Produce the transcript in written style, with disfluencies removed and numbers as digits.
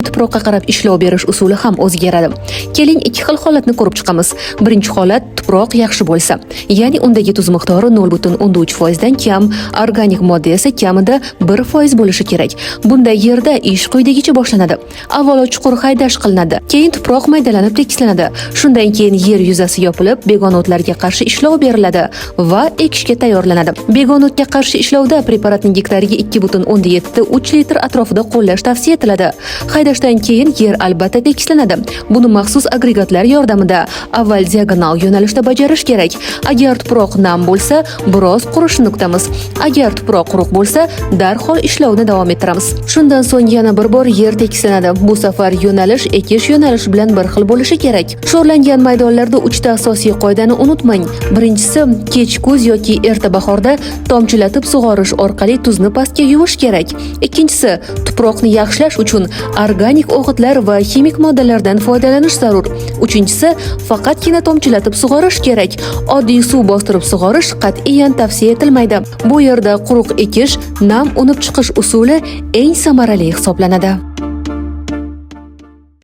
tuproqqa qarab ishlov berish usuli ham o'zgaradi. Keling, ikki xil holatni ko'rib chiqamiz. Birinchi holat tuproq yaxshi bo'lsa, ya'ni undagi tuz miqdori 0,3% dan kam, organik modda esa kamida 1% bo'lishi kerak. Bunday yerda ish quyidagicha boshlanadi. Avvalo chuqur haydash qilinadi, keyin tuproq maydalanib tekislanadi. Shundan keyin yer yuzasi yopilib, begona o'tlarga qarshi ishlov beriladi va ekishga tayyorlanadi. Begona o'tga qarshi ishlovda preparatning gektariga 2,7-3 litr atrofida qo'llash tavsiya etiladi. Haydashdan keyin yer albatta tekislanadi. Buni maxsus agregatlar yordamida avval diagonal yo'nalishda bajarish kerak. Agar tuproq nam bo'lsa, biroz qurishni kutamiz. Agar tuproq quruq bo'lsa, darhol ishlovni davom ettiramiz. Shundan so'ng yana bir bor yer tekislanadi. Bu safar yo'nalish ekish yo'nalishi bilan bir xil bo'lishi kerak. Sho'rlangan maydonlarda 3 ta asosiy qoidani unutmang. Birinchisi, kech kuz yoki erta bahorda tomchilatib sug'orish orqali tuzni pastga yuvish kerak. Ikkinchisi, tuproqni yaxshilash uchun organik o'g'itlar va kimik moddalardan foydalanish zarur. Uchinchisi, faqatgina tomchilatib sug'orish kerak. Oddiy suv bostirib sug'orish qat'iyan tavsiya etilmaydi. Bu yerda quruq ekish, nam unib chiqish usuli eng samarali hisoblanadi.